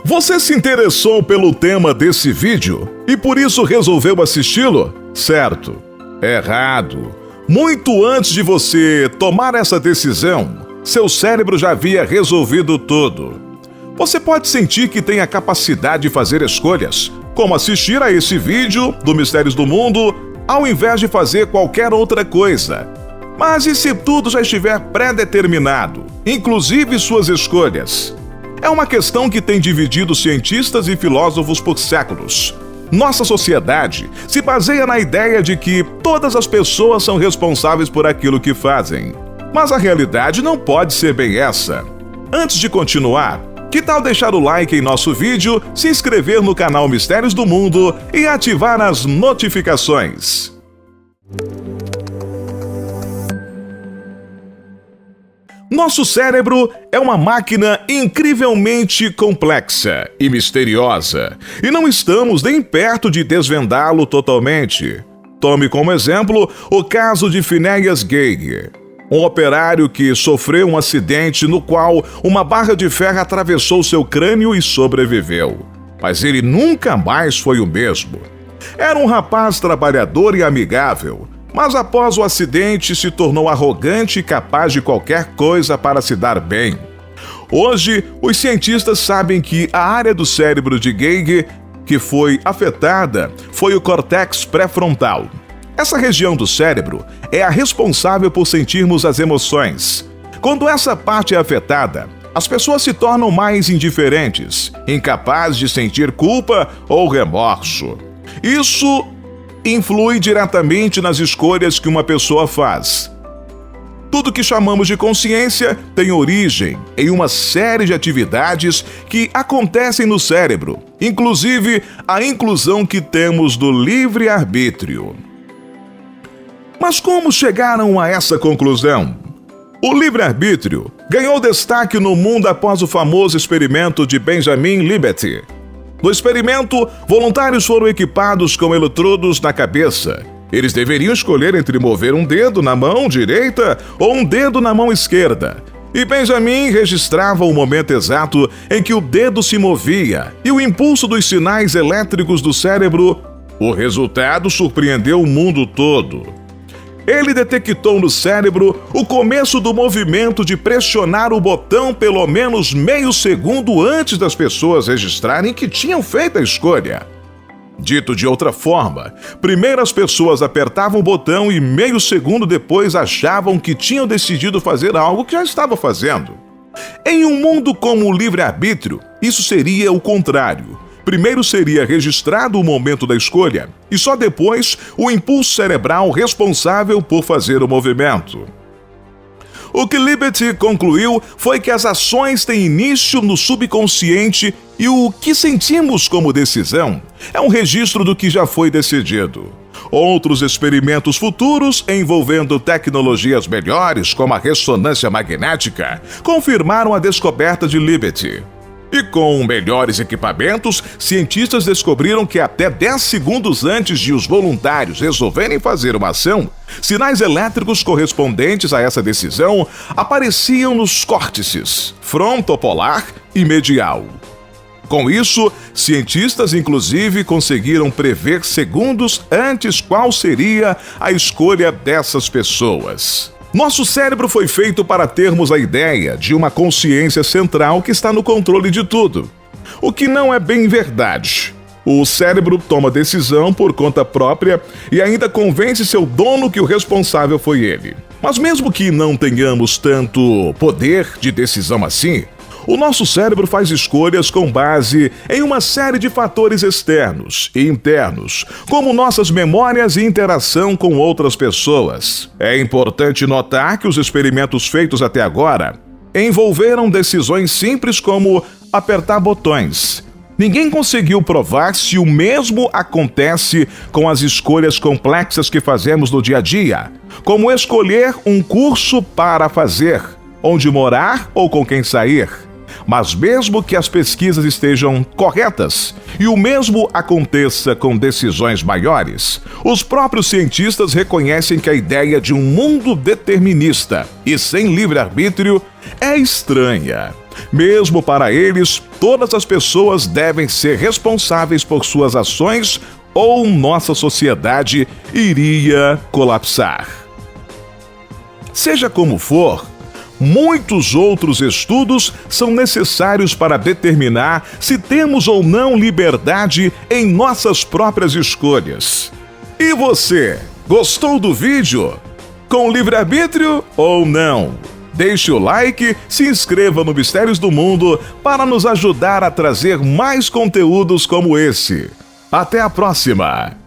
Você se interessou pelo tema desse vídeo e por isso resolveu assisti-lo? Certo. Errado. Muito antes de você tomar essa decisão, seu cérebro já havia resolvido tudo. Você pode sentir que tem a capacidade de fazer escolhas, como assistir a esse vídeo do Mistérios do Mundo, ao invés de fazer qualquer outra coisa. Mas e se tudo já estiver pré-determinado, inclusive suas escolhas? É uma questão que tem dividido cientistas e filósofos por séculos. Nossa sociedade se baseia na ideia de que todas as pessoas são responsáveis por aquilo que fazem. Mas a realidade não pode ser bem essa. Antes de continuar, que tal deixar o like em nosso vídeo, se inscrever no canal Mistérios do Mundo e ativar as notificações? Nosso cérebro é uma máquina incrivelmente complexa e misteriosa, e não estamos nem perto de desvendá-lo totalmente. Tome como exemplo o caso de Phineas Gage, um operário que sofreu um acidente no qual uma barra de ferro atravessou seu crânio e sobreviveu. Mas ele nunca mais foi o mesmo. Era um rapaz trabalhador e amigável, mas após o acidente se tornou arrogante e capaz de qualquer coisa para se dar bem. Hoje, os cientistas sabem que a área do cérebro de Gage que foi afetada foi o córtex pré-frontal. Essa região do cérebro é a responsável por sentirmos as emoções. Quando essa parte é afetada, as pessoas se tornam mais indiferentes, incapazes de sentir culpa ou remorso. Isso influi diretamente nas escolhas que uma pessoa faz. Tudo que chamamos de consciência tem origem em uma série de atividades que acontecem no cérebro, inclusive a inclusão que temos do livre-arbítrio. Mas como chegaram a essa conclusão? O livre-arbítrio ganhou destaque no mundo após o famoso experimento de Benjamin Libet. No experimento, voluntários foram equipados com eletrodos na cabeça. Eles deveriam escolher entre mover um dedo na mão direita ou um dedo na mão esquerda. E Benjamin registrava o momento exato em que o dedo se movia e o impulso dos sinais elétricos do cérebro. O resultado surpreendeu o mundo todo. Ele detectou no cérebro o começo do movimento de pressionar o botão pelo menos meio segundo antes das pessoas registrarem que tinham feito a escolha. Dito de outra forma, primeiro as pessoas apertavam o botão e meio segundo depois achavam que tinham decidido fazer algo que já estavam fazendo. Em um mundo como o livre-arbítrio, isso seria o contrário. Primeiro seria registrado o momento da escolha e só depois o impulso cerebral responsável por fazer o movimento. O que Libet concluiu foi que as ações têm início no subconsciente e o que sentimos como decisão é um registro do que já foi decidido. Outros experimentos futuros envolvendo tecnologias melhores, como a ressonância magnética, confirmaram a descoberta de Libet. E com melhores equipamentos, cientistas descobriram que até 10 segundos antes de os voluntários resolverem fazer uma ação, sinais elétricos correspondentes a essa decisão apareciam nos córtices frontopolar e medial. Com isso, cientistas inclusive conseguiram prever segundos antes qual seria a escolha dessas pessoas. Nosso cérebro foi feito para termos a ideia de uma consciência central que está no controle de tudo, o que não é bem verdade. O cérebro toma decisão por conta própria e ainda convence seu dono que o responsável foi ele. Mas mesmo que não tenhamos tanto poder de decisão assim, o nosso cérebro faz escolhas com base em uma série de fatores externos e internos, como nossas memórias e interação com outras pessoas. É importante notar que os experimentos feitos até agora envolveram decisões simples como apertar botões. Ninguém conseguiu provar se o mesmo acontece com as escolhas complexas que fazemos no dia a dia, como escolher um curso para fazer, onde morar ou com quem sair. Mas mesmo que as pesquisas estejam corretas e o mesmo aconteça com decisões maiores, os próprios cientistas reconhecem que a ideia de um mundo determinista e sem livre-arbítrio é estranha. Mesmo para eles, todas as pessoas devem ser responsáveis por suas ações ou nossa sociedade iria colapsar. Seja como for, muitos outros estudos são necessários para determinar se temos ou não liberdade em nossas próprias escolhas. E você, gostou do vídeo? Com livre-arbítrio ou não? Deixe o like, se inscreva no Mistérios do Mundo para nos ajudar a trazer mais conteúdos como esse. Até a próxima!